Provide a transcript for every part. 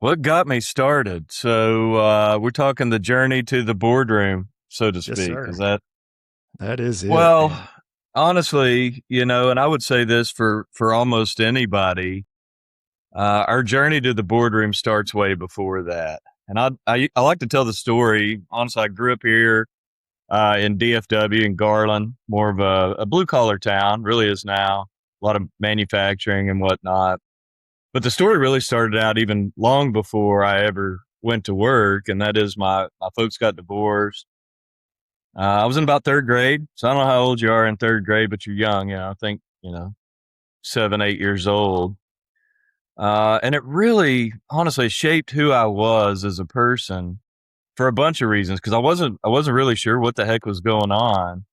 What got me started? So we're talking the journey to the boardroom, so to Yes, speak. Is sir. that That is it. well? And Honestly, and I would say this for almost anybody. Our journey to the boardroom starts way before that. And I like to tell the story. Honestly, I grew up here in DFW in Garland, more of a blue collar town. Really is now a lot of manufacturing and whatnot. But the story really started out even long before I ever went to work, and that is my folks got divorced. I was in about third grade, so I don't know how old you are in third grade, but you're young. I think 7, 8 years old, and it really, honestly, shaped who I was as a person for a bunch of reasons. Because I wasn't really sure what the heck was going on,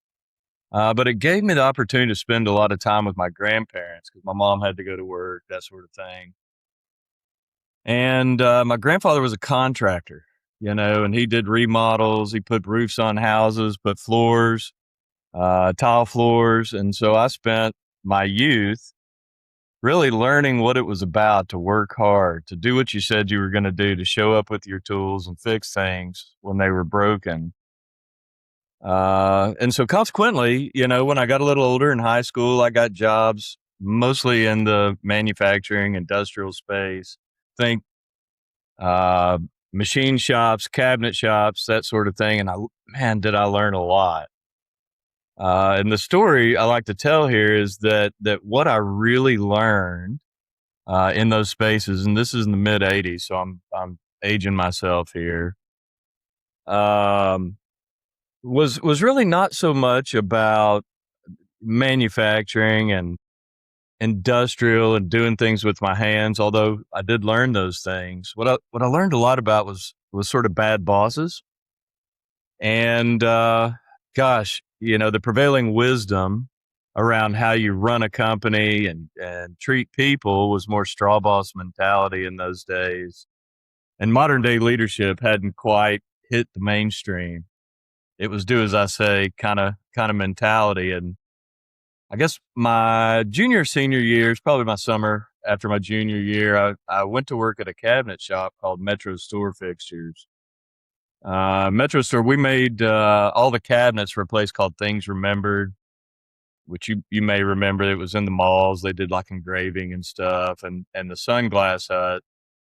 but it gave me the opportunity to spend a lot of time with my grandparents because my mom had to go to work, that sort of thing. And my grandfather was a contractor, and he did remodels. He put roofs on houses, put floors, tile floors. And so I spent my youth really learning what it was about to work hard, to do what you said you were going to do, to show up with your tools and fix things when they were broken. And so consequently, when I got a little older in high school, I got jobs mostly in the manufacturing industrial space. Think uh, machine shops, cabinet shops, that sort of thing. And man, did I learn a lot. And the story I like to tell here is that what I really learned in those spaces, and this is in the mid '80s, so I'm aging myself here. Um, was really not so much about manufacturing and industrial and doing things with my hands, although I did learn those things. What I learned a lot about was sort of bad bosses and gosh, the prevailing wisdom around how you run a company and treat people was more straw boss mentality in those days. And modern day leadership hadn't quite hit the mainstream. It was do as I say kind of mentality. And I guess my junior senior year is probably my summer after my junior year. I went to work at a cabinet shop called Metro Store Fixtures. Metro Store, we made all the cabinets for a place called Things Remembered, which you may remember. It was in the malls. They did like engraving and stuff, and the Sunglass Hut.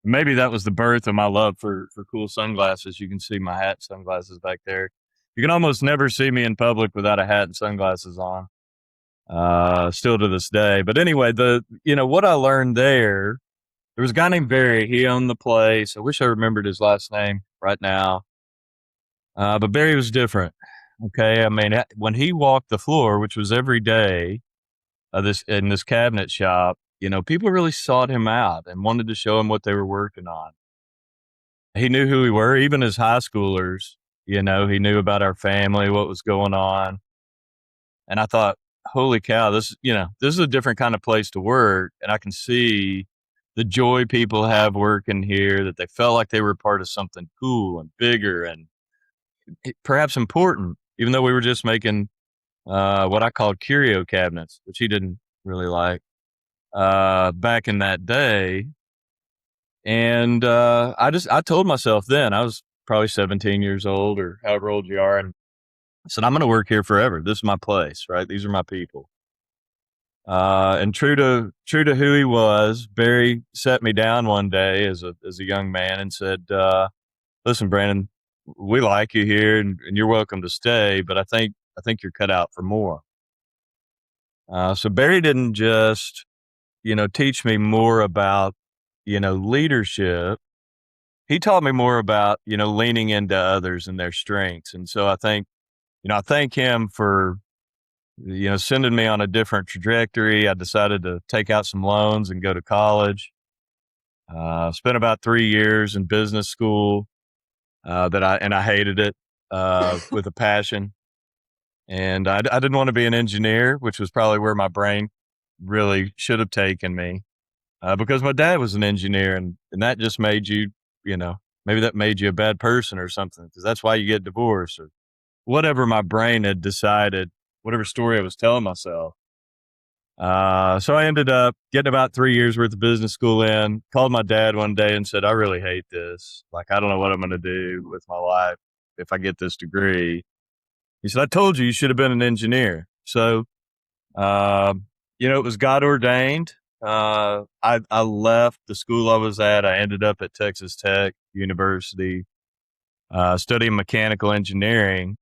Maybe that was the birth of my love for cool sunglasses. You can see my hat and sunglasses back there. You can almost never see me in public without a hat and sunglasses on. Still to this day. But anyway, what I learned there was a guy named Barry. He owned the place. I wish I remembered his last name right now. But Barry was different. Okay, I mean, when he walked the floor, which was every day, this in this cabinet shop, people really sought him out and wanted to show him what they were working on. He knew who we were, even as high schoolers. He knew about our family, what was going on, and I thought, holy cow, this is a different kind of place to work, and I can see the joy people have working here. That they felt like they were part of something cool and bigger and perhaps important, even though we were just making what I called curio cabinets, which he didn't really like back in that day. And I told myself then, I was probably 17 years old or however old you are, and I said, I'm going to work here forever. This is my place, right? These are my people. And true to who he was, Barry sat me down one day as a young man and said, "Listen, Brandon, we like you here, and you're welcome to stay, but I think you're cut out for more." So Barry didn't just teach me more about leadership. He taught me more about leaning into others and their strengths. And so I thank him for sending me on a different trajectory. I decided to take out some loans and go to college. Spent about 3 years in business school. I hated it with a passion. And I didn't want to be an engineer, which was probably where my brain really should have taken me, because my dad was an engineer, and that just made you, maybe that made you a bad person or something, because that's why you get divorced or whatever my brain had decided, whatever story I was telling myself. So I ended up getting about 3 years worth of business school in, called my dad one day and said, I really hate this. Like, I don't know what I'm going to do with my life if I get this degree. He said, I told you should have been an engineer. So, it was God ordained. I left the school I was at. I ended up at Texas Tech University, studying mechanical engineering.